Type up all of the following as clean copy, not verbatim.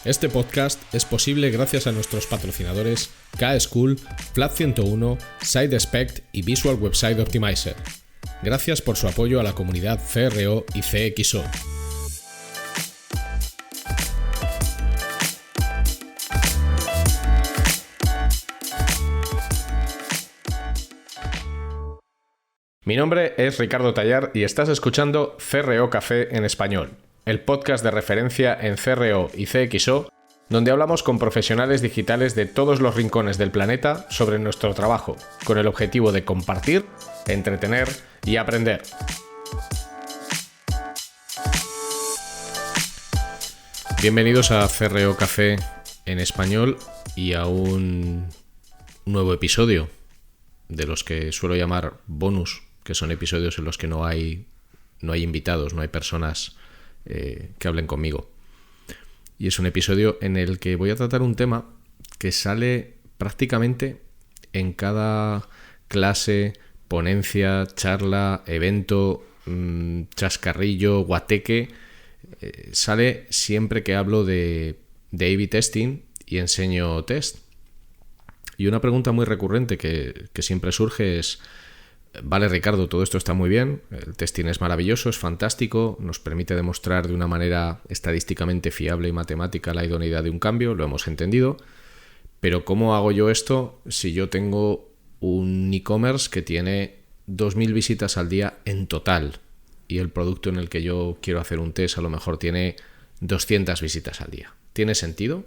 Este podcast es posible gracias a nuestros patrocinadores K-School, Flat 101, SideSpect y Visual Website Optimizer. Gracias por su apoyo a la comunidad CRO y CXO. Mi nombre es Ricardo Tallar y estás escuchando CRO Café en Español, el podcast de referencia en CRO y CXO, donde hablamos con profesionales digitales de todos los rincones del planeta sobre nuestro trabajo, con el objetivo de compartir, entretener y aprender. Bienvenidos a CRO Café en Español y a un nuevo episodio de los que suelo llamar bonus, que son episodios en los que no hay invitados, no hay personas que hablen conmigo. Y es un episodio en el que voy a tratar un tema que sale prácticamente en cada clase, ponencia, charla, evento, chascarrillo, guateque. Sale siempre que hablo de A/B testing y enseño test. Y una pregunta muy recurrente que siempre surge es: vale, Ricardo, todo esto está muy bien, el testing es maravilloso, es fantástico, nos permite demostrar de una manera estadísticamente fiable y matemática la idoneidad de un cambio, lo hemos entendido, pero ¿cómo hago yo esto si yo tengo un e-commerce que tiene 2.000 visitas al día en total y el producto en el que yo quiero hacer un test a lo mejor tiene 200 visitas al día? ¿Tiene sentido?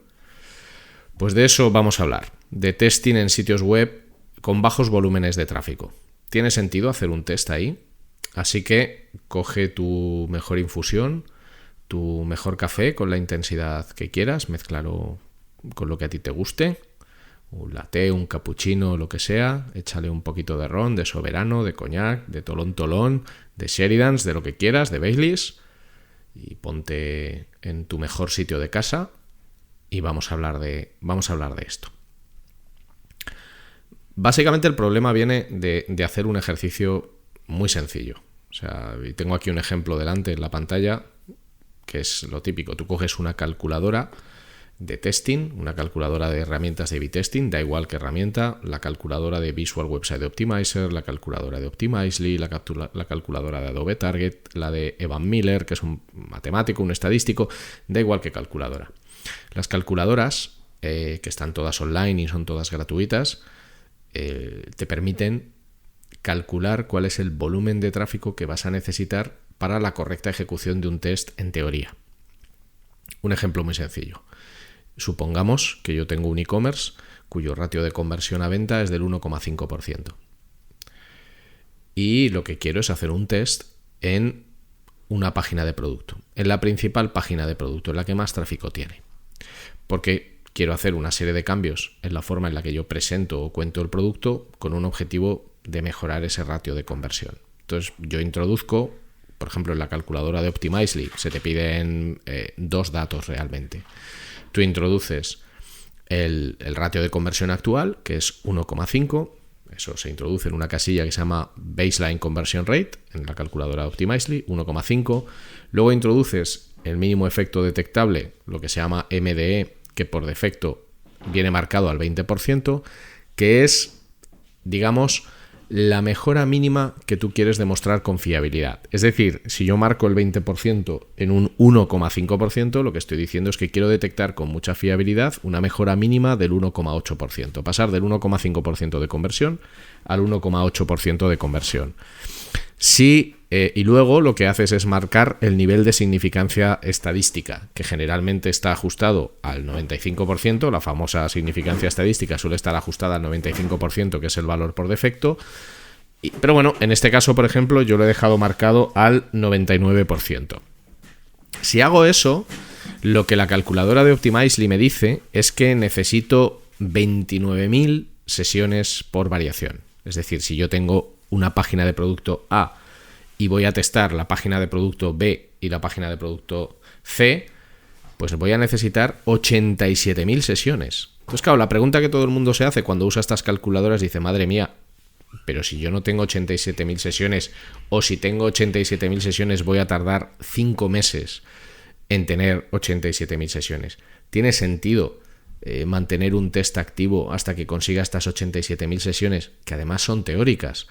Pues de eso vamos a hablar, de testing en sitios web con bajos volúmenes de tráfico. ¿Tiene sentido hacer un test ahí? Así que coge tu mejor infusión, tu mejor café con la intensidad que quieras, mézclalo con lo que a ti te guste, un latte, un cappuccino, lo que sea, échale un poquito de ron, de soberano, de coñac, de tolón, de Sheridans, de lo que quieras, de Baileys, y ponte en tu mejor sitio de casa y vamos a hablar de esto. Básicamente el problema viene de hacer un ejercicio muy sencillo. O sea, tengo aquí un ejemplo delante en la pantalla, que es lo típico. Tú coges una calculadora de testing, una calculadora de herramientas de A/B testing, da igual qué herramienta, la calculadora de Visual Website Optimizer, la calculadora de Optimizely, la calculadora de Adobe Target, la de Evan Miller, que es un matemático, un estadístico, da igual qué calculadora. Las calculadoras, que están todas online y son todas gratuitas, te permiten calcular cuál es el volumen de tráfico que vas a necesitar para la correcta ejecución de un test en teoría. Un ejemplo muy sencillo. Supongamos que yo tengo un e-commerce cuyo ratio de conversión a venta es del 1,5%. Y lo que quiero es hacer un test en una página de producto, en la principal página de producto, en la que más tráfico tiene. Porque quiero hacer una serie de cambios en la forma en la que yo presento o cuento el producto con un objetivo de mejorar ese ratio de conversión. Entonces yo introduzco, por ejemplo, en la calculadora de Optimizely, se te piden dos datos realmente. Tú introduces el ratio de conversión actual, que es 1,5. Eso se introduce en una casilla que se llama Baseline Conversion Rate, en la calculadora de Optimizely, 1,5. Luego introduces el mínimo efecto detectable, lo que se llama MDE, que por defecto viene marcado al 20%, que es, digamos, la mejora mínima que tú quieres demostrar con fiabilidad. Es decir, si yo marco el 20% en un 1,5%, lo que estoy diciendo es que quiero detectar con mucha fiabilidad una mejora mínima del 1,8%, pasar del 1,5% de conversión al 1,8% de conversión. Y luego lo que haces es marcar el nivel de significancia estadística, que generalmente está ajustado al 95%, la famosa significancia estadística suele estar ajustada al 95%, que es el valor por defecto, pero bueno, en este caso, por ejemplo, yo lo he dejado marcado al 99%. Si hago eso, lo que la calculadora de Optimizely me dice es que necesito 29.000 sesiones por variación. Es decir, si yo tengo una página de producto A y voy a testar la página de producto B y la página de producto C, pues voy a necesitar 87.000 sesiones. Entonces, claro, la pregunta que todo el mundo se hace cuando usa estas calculadoras dice: madre mía, pero si yo no tengo 87.000 sesiones, o si tengo 87.000 sesiones voy a tardar 5 meses en tener 87.000 sesiones. ¿Tiene sentido mantener un test activo hasta que consiga estas 87.000 sesiones, que además son teóricas?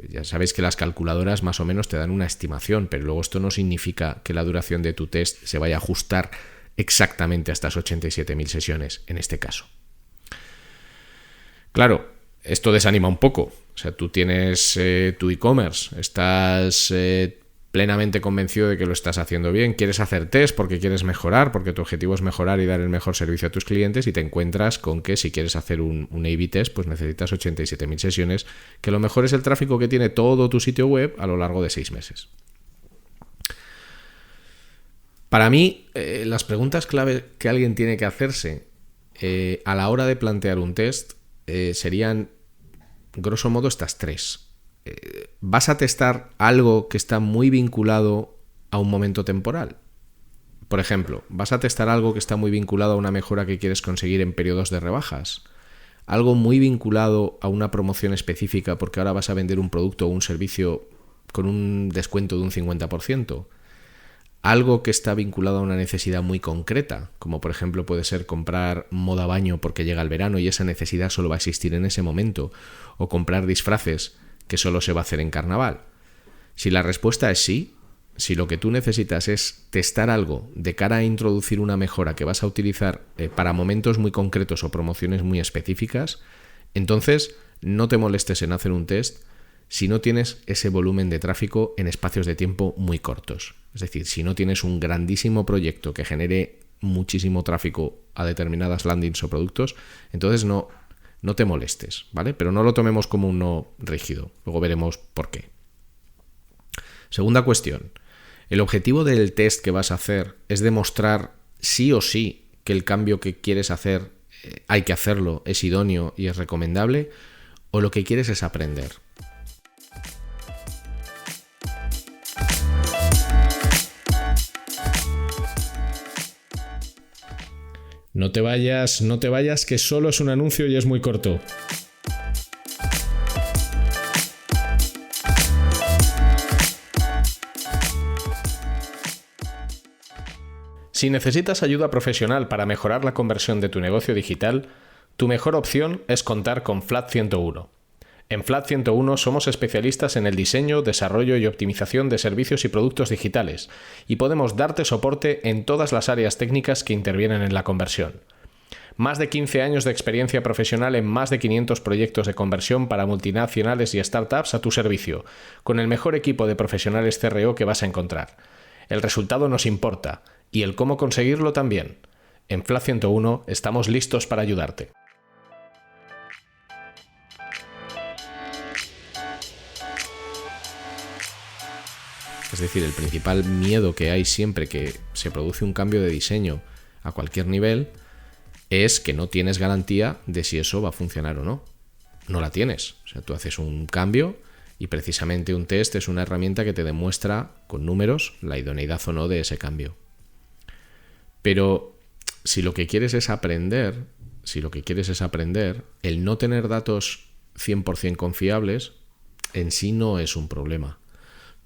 Ya sabéis que las calculadoras más o menos te dan una estimación, pero luego esto no significa que la duración de tu test se vaya a ajustar exactamente a estas 87.000 sesiones en este caso. Claro, esto desanima un poco. O sea, tú tienes tu e-commerce, estás plenamente convencido de que lo estás haciendo bien, quieres hacer test porque quieres mejorar, porque tu objetivo es mejorar y dar el mejor servicio a tus clientes, y te encuentras con que si quieres hacer un A/B test, pues necesitas 87.000 sesiones, que a lo mejor es el tráfico que tiene todo tu sitio web a lo largo de 6 meses. Para mí, las preguntas clave que alguien tiene que hacerse a la hora de plantear un test serían, grosso modo, estas 3. ¿Vas a testar algo que está muy vinculado a un momento temporal? Por ejemplo, ¿vas a testar algo que está muy vinculado a una mejora que quieres conseguir en periodos de rebajas? ¿Algo muy vinculado a una promoción específica porque ahora vas a vender un producto o un servicio con un descuento de un 50%? ¿Algo que está vinculado a una necesidad muy concreta, como por ejemplo puede ser comprar moda baño porque llega el verano y esa necesidad solo va a existir en ese momento, o comprar disfraces que solo se va a hacer en carnaval? Si la respuesta es sí, si lo que tú necesitas es testar algo de cara a introducir una mejora que vas a utilizar para momentos muy concretos o promociones muy específicas, entonces no te molestes en hacer un test si no tienes ese volumen de tráfico en espacios de tiempo muy cortos. Es decir, si no tienes un grandísimo proyecto que genere muchísimo tráfico a determinadas landings o productos, entonces no te molestes, ¿vale? Pero no lo tomemos como un no rígido. Luego veremos por qué. Segunda cuestión. El objetivo del test que vas a hacer es demostrar sí o sí que el cambio que quieres hacer hay que hacerlo, es idóneo y es recomendable, o lo que quieres es aprender. No te vayas, que solo es un anuncio y es muy corto. Si necesitas ayuda profesional para mejorar la conversión de tu negocio digital, tu mejor opción es contar con Flat 101. En Flat 101 somos especialistas en el diseño, desarrollo y optimización de servicios y productos digitales, y podemos darte soporte en todas las áreas técnicas que intervienen en la conversión. Más de 15 años de experiencia profesional en más de 500 proyectos de conversión para multinacionales y startups a tu servicio, con el mejor equipo de profesionales CRO que vas a encontrar. El resultado nos importa, y el cómo conseguirlo también. En Flat 101 estamos listos para ayudarte. Es decir, el principal miedo que hay siempre que se produce un cambio de diseño a cualquier nivel es que no tienes garantía de si eso va a funcionar o no. No la tienes. O sea, tú haces un cambio y precisamente un test es una herramienta que te demuestra con números la idoneidad o no de ese cambio. Pero si lo que quieres es aprender, el no tener datos 100% confiables en sí no es un problema.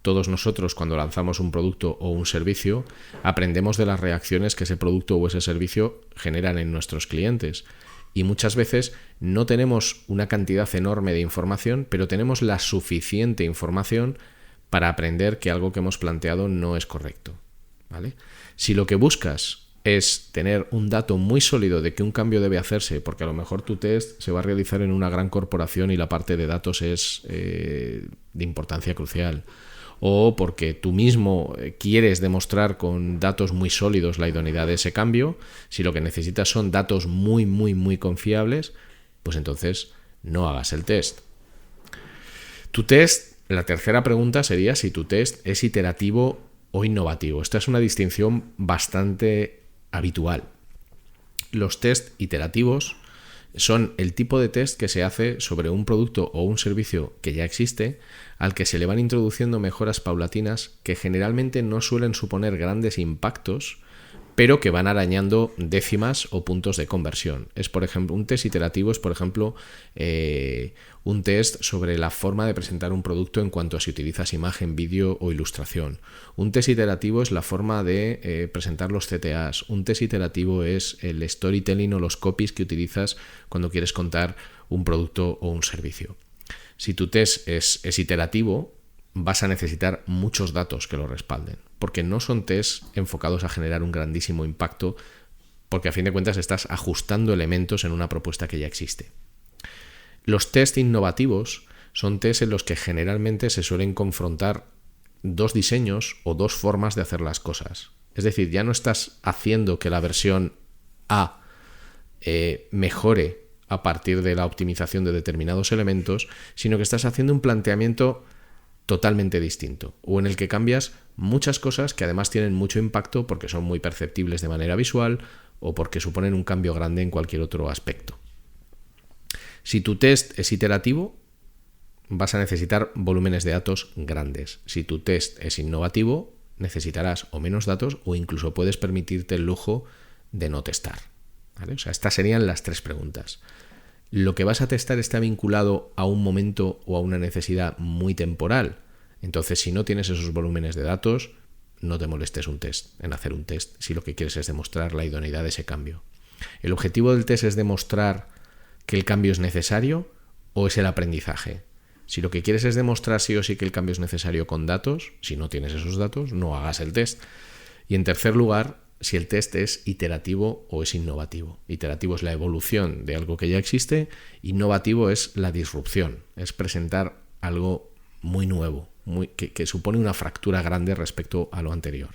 Todos nosotros, cuando lanzamos un producto o un servicio, aprendemos de las reacciones que ese producto o ese servicio generan en nuestros clientes. Y muchas veces no tenemos una cantidad enorme de información, pero tenemos la suficiente información para aprender que algo que hemos planteado no es correcto, ¿vale? Si lo que buscas es tener un dato muy sólido de que un cambio debe hacerse, porque a lo mejor tu test se va a realizar en una gran corporación y la parte de datos es de importancia crucial, o porque tú mismo quieres demostrar con datos muy sólidos la idoneidad de ese cambio, si lo que necesitas son datos muy, muy, muy confiables, pues entonces no hagas el test. Tu test, la tercera pregunta sería si tu test es iterativo o innovativo. Esta es una distinción bastante habitual. Los test iterativos son el tipo de test que se hace sobre un producto o un servicio que ya existe, al que se le van introduciendo mejoras paulatinas que generalmente no suelen suponer grandes impactos, pero que van arañando décimas o puntos de conversión. Es, por ejemplo, un test iterativo es, por ejemplo, un test sobre la forma de presentar un producto en cuanto a si utilizas imagen, vídeo o ilustración. Un test iterativo es la forma de presentar los CTAs. Un test iterativo es el storytelling o los copies que utilizas cuando quieres contar un producto o un servicio. Si tu test es iterativo, vas a necesitar muchos datos que lo respalden, porque no son tests enfocados a generar un grandísimo impacto, porque a fin de cuentas estás ajustando elementos en una propuesta que ya existe. Los test innovativos son test en los que generalmente se suelen confrontar dos diseños o dos formas de hacer las cosas. Es decir, ya no estás haciendo que la versión A mejore a partir de la optimización de determinados elementos, sino que estás haciendo un planteamiento totalmente distinto, o en el que cambias muchas cosas que además tienen mucho impacto porque son muy perceptibles de manera visual o porque suponen un cambio grande en cualquier otro aspecto. Si tu test es iterativo, vas a necesitar volúmenes de datos grandes. Si tu test es innovativo, necesitarás o menos datos o incluso puedes permitirte el lujo de no testar, ¿vale? O sea, estas serían las tres preguntas. ¿Lo que vas a testar está vinculado a un momento o a una necesidad muy temporal? Entonces, si no tienes esos volúmenes de datos, no te molestes en hacer un test, si lo que quieres es demostrar la idoneidad de ese cambio. ¿El objetivo del test es demostrar que el cambio es necesario o es el aprendizaje? Si lo que quieres es demostrar sí o sí que el cambio es necesario con datos, si no tienes esos datos, no hagas el test. Y en tercer lugar, si el test es iterattivo o es innovativo. Iterativo es la evolución de algo que ya existe, innovativo es la disrupción, es presentar algo muy nuevo, que supone una fractura grande respecto a lo anterior.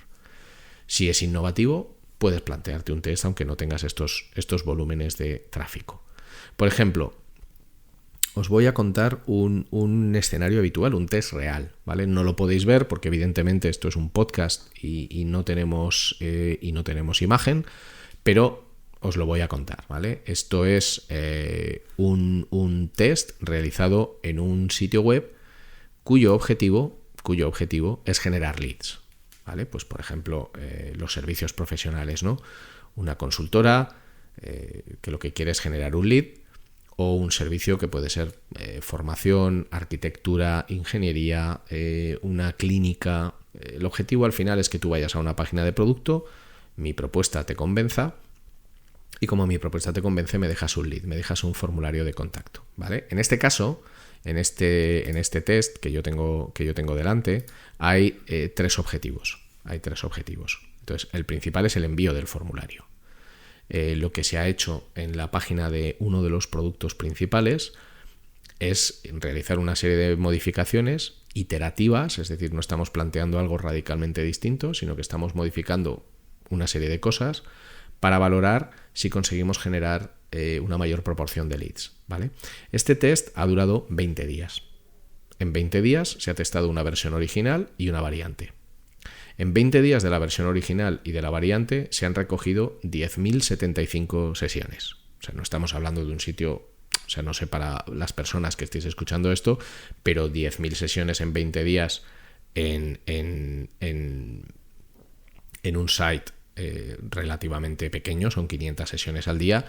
Si es innovativo, puedes plantearte un test aunque no tengas estos volúmenes de tráfico. Por ejemplo, os voy a contar un escenario habitual, un test real, ¿vale? No lo podéis ver porque evidentemente esto es un podcast y no tenemos imagen, pero os lo voy a contar, ¿vale? Esto es un test realizado en un sitio web cuyo objetivo es generar leads, ¿vale? Pues por ejemplo, los servicios profesionales, ¿no? Una consultora que lo que quiere es generar un lead, o un servicio que puede ser formación, arquitectura, ingeniería, una clínica. El objetivo al final es que tú vayas a una página de producto, mi propuesta te convenza y como mi propuesta te convence me dejas un lead, me dejas un formulario de contacto, ¿vale? En este caso, en este test que yo tengo delante, hay tres objetivos. Entonces, el principal es el envío del formulario. Lo que se ha hecho en la página de uno de los productos principales es realizar una serie de modificaciones iterativas, es decir, no estamos planteando algo radicalmente distinto, sino que estamos modificando una serie de cosas para valorar si conseguimos generar una mayor proporción de leads, ¿vale? Este test ha durado 20 días. En 20 días se ha testado una versión original y una variante. En 20 días de la versión original y de la variante se han recogido 10.075 sesiones. O sea, no estamos hablando de un sitio, o sea, no sé para las personas que estéis escuchando esto, pero 10.000 sesiones en 20 días en un site relativamente pequeño, son 500 sesiones al día,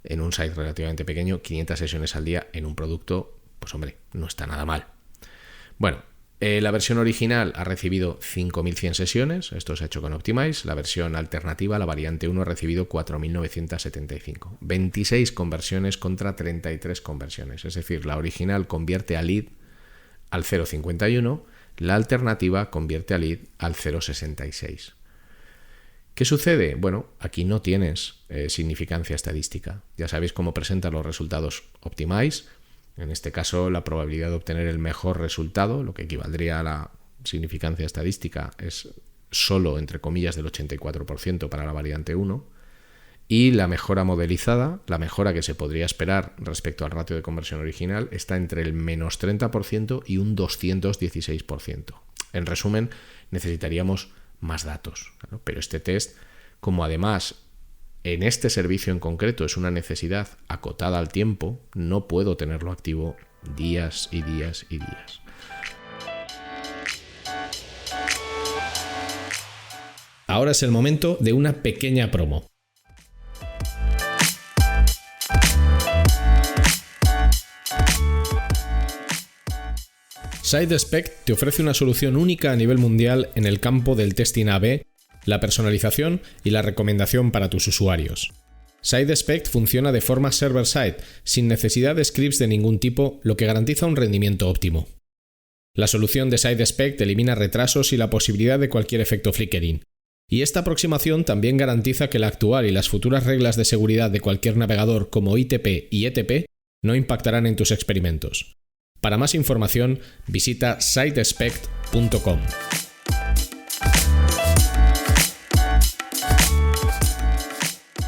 en un site relativamente pequeño, 500 sesiones al día en un producto, pues hombre, no está nada mal. Bueno, la versión original ha recibido 5.100 sesiones, esto se ha hecho con Optimize. La versión alternativa, la variante 1, ha recibido 4.975. 26 conversiones contra 33 conversiones. Es decir, la original convierte a lead al 0.51, la alternativa convierte a lead al 0.66. ¿Qué sucede? Bueno, aquí no tienes significancia estadística. Ya sabéis cómo presenta los resultados Optimize. En este caso, la probabilidad de obtener el mejor resultado, lo que equivaldría a la significancia estadística, es solo, entre comillas, del 84% para la variante 1. Y la mejora modelizada, la mejora que se podría esperar respecto al ratio de conversión original, está entre el menos 30% y un 216%. En resumen, necesitaríamos más datos, ¿no? Pero este test, como además en este servicio en concreto es una necesidad acotada al tiempo, no puedo tenerlo activo días y días y días. ahora es el momento de una pequeña promo. SiteSpect te ofrece una solución única a nivel mundial en el campo del testing A/B, la personalización y la recomendación para tus usuarios. SiteSpect funciona de forma server-side, sin necesidad de scripts de ningún tipo, lo que garantiza un rendimiento óptimo. La solución de SiteSpect elimina retrasos y la posibilidad de cualquier efecto flickering. Y esta aproximación también garantiza que la actual y las futuras reglas de seguridad de cualquier navegador como ITP y ETP no impactarán en tus experimentos. Para más información, visita sitespect.com.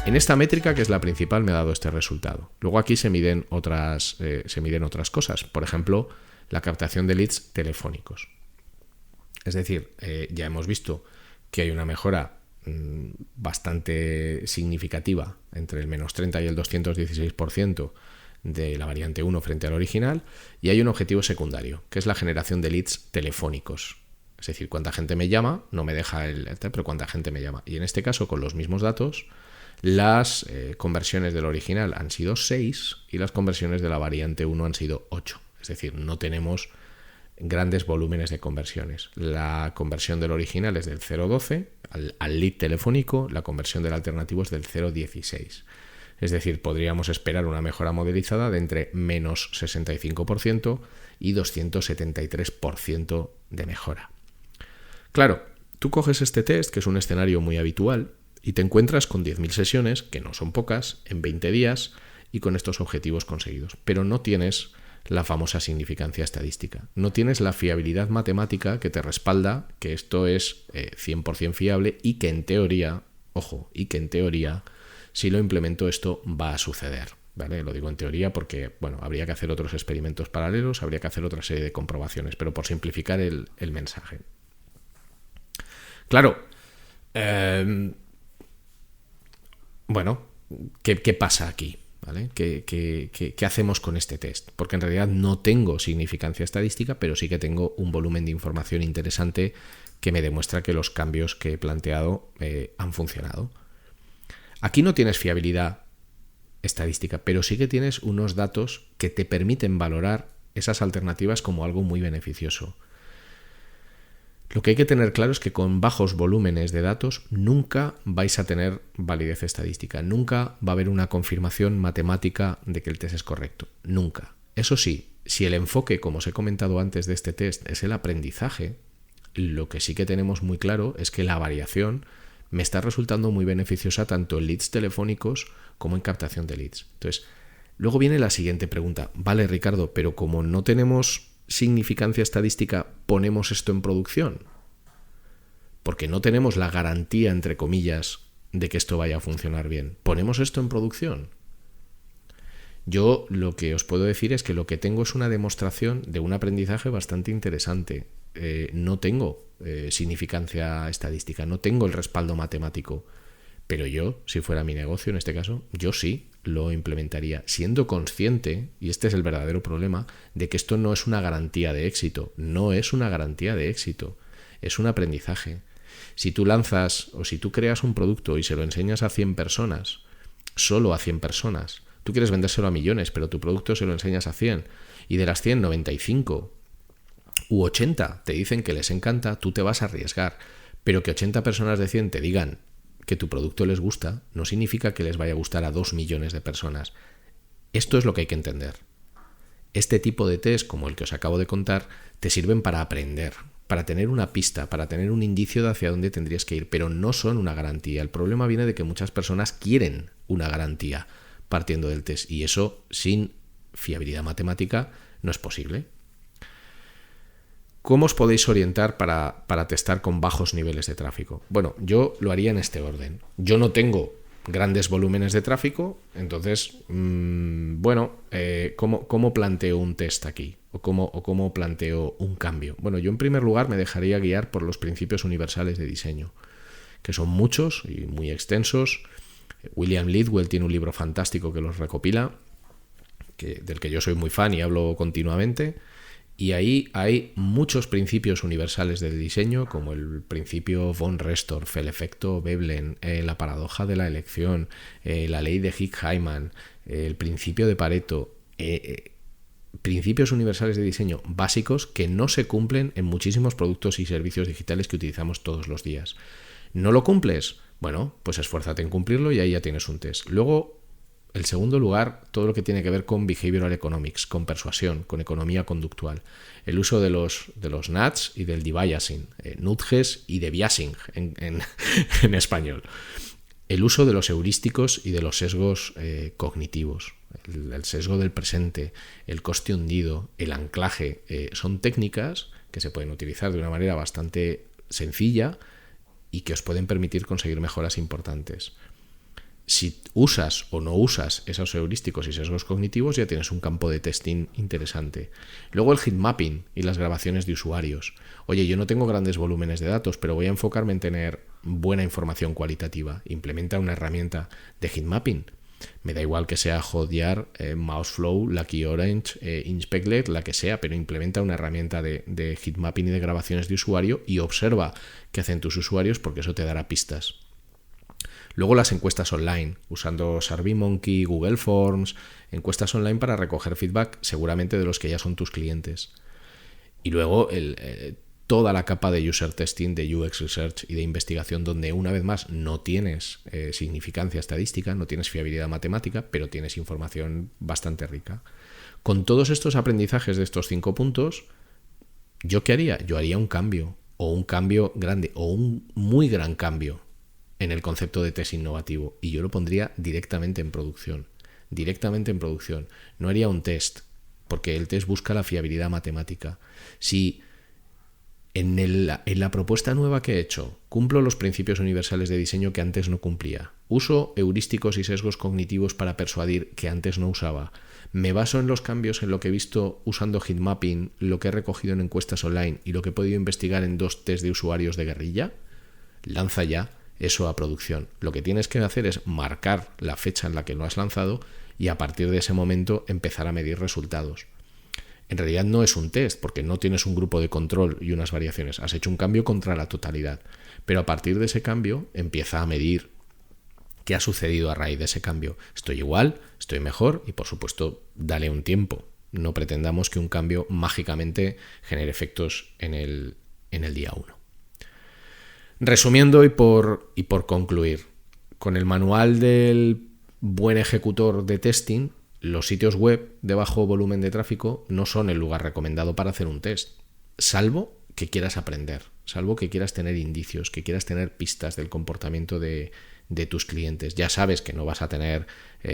En esta métrica, que es la principal, me ha dado este resultado. Luego aquí se miden otras cosas. Por ejemplo, la captación de leads telefónicos. Es decir, ya hemos visto que hay una mejora bastante significativa entre el menos 30 y el 216% de la variante 1 frente al original, y hay un objetivo secundario, que es la generación de leads telefónicos. Es decir, cuánta gente me llama, no me deja pero cuánta gente me llama. Y en este caso, con los mismos datos, las conversiones del original han sido 6 y las conversiones de la variante 1 han sido 8. Es decir, no tenemos grandes volúmenes de conversiones. La conversión del original es del 0,12 al lead telefónico, la conversión del alternativo es del 0,16. Es decir, podríamos esperar una mejora modelizada de entre menos 65% y 273% de mejora. Claro, tú coges este test, que es un escenario muy habitual, y te encuentras con 10.000 sesiones, que no son pocas, en 20 días y con estos objetivos conseguidos. Pero no tienes la famosa significancia estadística. No tienes la fiabilidad matemática que te respalda que esto es 100% fiable y que en teoría, si lo implemento esto va a suceder, ¿vale? Lo digo en teoría porque, habría que hacer otros experimentos paralelos, habría que hacer otra serie de comprobaciones, pero por simplificar el mensaje. Claro, ¿qué pasa aquí? ¿Vale? ¿Qué hacemos con este test? Porque en realidad no tengo significancia estadística, pero sí que tengo un volumen de información interesante que me demuestra que los cambios que he planteado han funcionado. Aquí no tienes fiabilidad estadística, pero sí que tienes unos datos que te permiten valorar esas alternativas como algo muy beneficioso. Lo que hay que tener claro es que con bajos volúmenes de datos nunca vais a tener validez estadística, nunca va a haber una confirmación matemática de que el test es correcto, nunca. Eso sí, si el enfoque, como os he comentado antes de este test, es el aprendizaje, lo que sí que tenemos muy claro es que la variación me está resultando muy beneficiosa tanto en leads telefónicos como en captación de leads. Entonces, luego viene la siguiente pregunta. Vale, Ricardo, pero como no tenemos significancia estadística, ¿ponemos esto en producción? Porque no tenemos la garantía, entre comillas, de que esto vaya a funcionar bien. ¿Ponemos esto en producción? Yo lo que os puedo decir es que lo que tengo es una demostración de un aprendizaje bastante interesante. No tengo significancia estadística, no tengo el respaldo matemático, pero yo, si fuera mi negocio en este caso, yo sí lo implementaría, siendo consciente, y este es el verdadero problema, de que esto no es una garantía de éxito, no es una garantía de éxito, es un aprendizaje. Si tú lanzas o si tú creas un producto y se lo enseñas a 100 personas, solo a 100 personas, tú quieres vendérselo a millones, pero tu producto se lo enseñas a 100, y de las 100, 95 u 80 te dicen que les encanta, tú te vas a arriesgar, pero que 80 personas de 100 te digan que tu producto les gusta, no significa que les vaya a gustar a 2 millones de personas. Esto es lo que hay que entender. Este tipo de test, como el que os acabo de contar, te sirven para aprender, para tener una pista, para tener un indicio de hacia dónde tendrías que ir, pero no son una garantía. El problema viene de que muchas personas quieren una garantía partiendo del test, y eso sin fiabilidad matemática no es posible. ¿Cómo os podéis orientar para testar con bajos niveles de tráfico? Bueno, yo lo haría en este orden. Yo no tengo grandes volúmenes de tráfico, entonces, ¿cómo planteo un test aquí? ¿O cómo planteo un cambio? Bueno, yo en primer lugar me dejaría guiar por los principios universales de diseño, que son muchos y muy extensos. William Lidwell tiene un libro fantástico que los recopila, del que yo soy muy fan y hablo continuamente. Y ahí hay muchos principios universales del diseño, como el principio von Restorff, el efecto Veblen, la paradoja de la elección, la ley de Hick-Hyman, el principio de Pareto, principios universales de diseño básicos que no se cumplen en muchísimos productos y servicios digitales que utilizamos todos los días. ¿No lo cumples? Bueno, pues esfuérzate en cumplirlo y ahí ya tienes un test. Luego, el segundo lugar, todo lo que tiene que ver con behavioral economics, con persuasión, con economía conductual. El uso de los nudges y del debiasing, nudges y debiasing en español. El uso de los heurísticos y de los sesgos cognitivos. El sesgo del presente, el coste hundido, el anclaje. Son técnicas que se pueden utilizar de una manera bastante sencilla y que os pueden permitir conseguir mejoras importantes. Si usas o no usas esos heurísticos y sesgos cognitivos, ya tienes un campo de testing interesante. Luego el heat mapping y las grabaciones de usuarios. Oye, yo no tengo grandes volúmenes de datos, pero voy a enfocarme en tener buena información cualitativa. Implementa una herramienta de heat mapping. Me da igual que sea Hotjar, Mouseflow, Lucky Orange, Inspectlet, la que sea, pero implementa una herramienta de heat mapping y de grabaciones de usuario y observa qué hacen tus usuarios, porque eso te dará pistas. Luego las encuestas online, usando SurveyMonkey, Google Forms, encuestas online para recoger feedback seguramente de los que ya son tus clientes. Y luego toda la capa de user testing, de UX research y de investigación, donde una vez más no tienes significancia estadística, no tienes fiabilidad matemática, pero tienes información bastante rica. Con todos estos aprendizajes de estos 5 puntos, ¿yo qué haría? Yo haría un cambio, o un cambio grande, o un muy gran cambio en el concepto de test innovativo, y yo lo pondría directamente en producción. No haría un test, porque el test busca la fiabilidad matemática. Si en la propuesta nueva que he hecho cumplo los principios universales de diseño que antes no cumplía, uso heurísticos y sesgos cognitivos para persuadir que antes no usaba, me baso en los cambios en lo que he visto usando heat mapping, lo que he recogido en encuestas online y lo que he podido investigar en 2 test de usuarios de guerrilla, lanza ya eso a producción. Lo que tienes que hacer es marcar la fecha en la que lo has lanzado y a partir de ese momento empezar a medir resultados. En realidad no es un test, porque no tienes un grupo de control y unas variaciones. Has hecho un cambio contra la totalidad. Pero a partir de ese cambio empieza a medir qué ha sucedido a raíz de ese cambio. ¿Estoy igual? ¿Estoy mejor? Y por supuesto, dale un tiempo. No pretendamos que un cambio mágicamente genere efectos en el día 1. Resumiendo y por concluir, con el manual del buen ejecutor de testing, los sitios web de bajo volumen de tráfico no son el lugar recomendado para hacer un test, salvo que quieras aprender, salvo que quieras tener indicios, que quieras tener pistas del comportamiento de tus clientes. Ya sabes que no vas a tener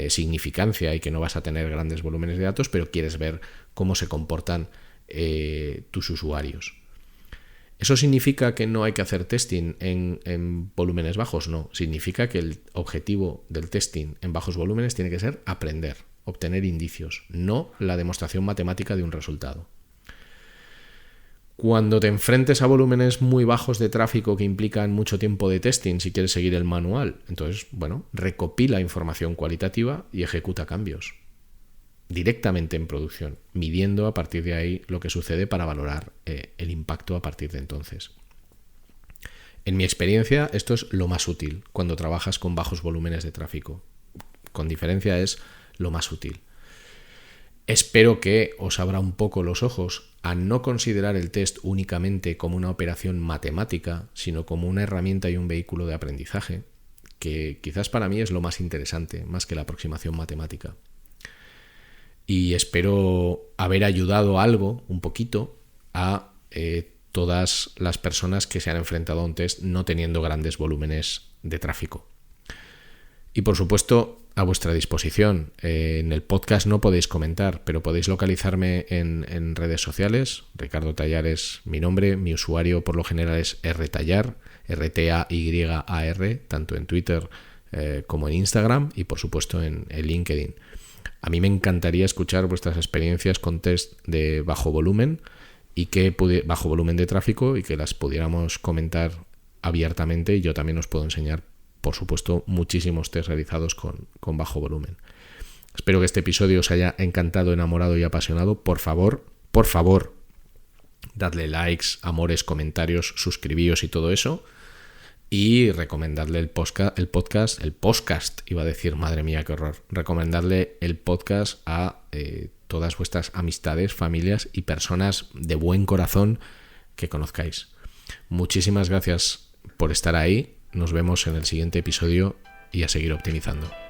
significancia y que no vas a tener grandes volúmenes de datos, pero quieres ver cómo se comportan tus usuarios. ¿Eso significa que no hay que hacer testing en volúmenes bajos? No, significa que el objetivo del testing en bajos volúmenes tiene que ser aprender, obtener indicios, no la demostración matemática de un resultado. Cuando te enfrentes a volúmenes muy bajos de tráfico que implican mucho tiempo de testing, si quieres seguir el manual, entonces, recopila información cualitativa y ejecuta cambios directamente en producción, midiendo a partir de ahí lo que sucede para valorar el impacto a partir de entonces. En mi experiencia, esto es lo más útil cuando trabajas con bajos volúmenes de tráfico. Con diferencia es lo más útil. Espero que os abra un poco los ojos a no considerar el test únicamente como una operación matemática, sino como una herramienta y un vehículo de aprendizaje, que quizás para mí es lo más interesante, más que la aproximación matemática. Y espero haber ayudado algo, un poquito, a todas las personas que se han enfrentado a un test no teniendo grandes volúmenes de tráfico. Y por supuesto, a vuestra disposición. En el podcast no podéis comentar, pero podéis localizarme en redes sociales. Ricardo Tallar es mi nombre, mi usuario por lo general es rtallar, RTAYAR, tanto en Twitter como en Instagram y por supuesto en LinkedIn. A mí me encantaría escuchar vuestras experiencias con test de bajo volumen bajo volumen de tráfico y que las pudiéramos comentar abiertamente, y yo también os puedo enseñar, por supuesto, muchísimos test realizados con bajo volumen. Espero que este episodio os haya encantado, enamorado y apasionado. Por favor, Dadle likes, amores, comentarios, suscribíos y todo eso. Y recomendadle el podcast, iba a decir, madre mía, qué horror. Recomendadle el podcast a todas vuestras amistades, familias y personas de buen corazón que conozcáis. Muchísimas gracias por estar ahí. Nos vemos en el siguiente episodio y a seguir optimizando.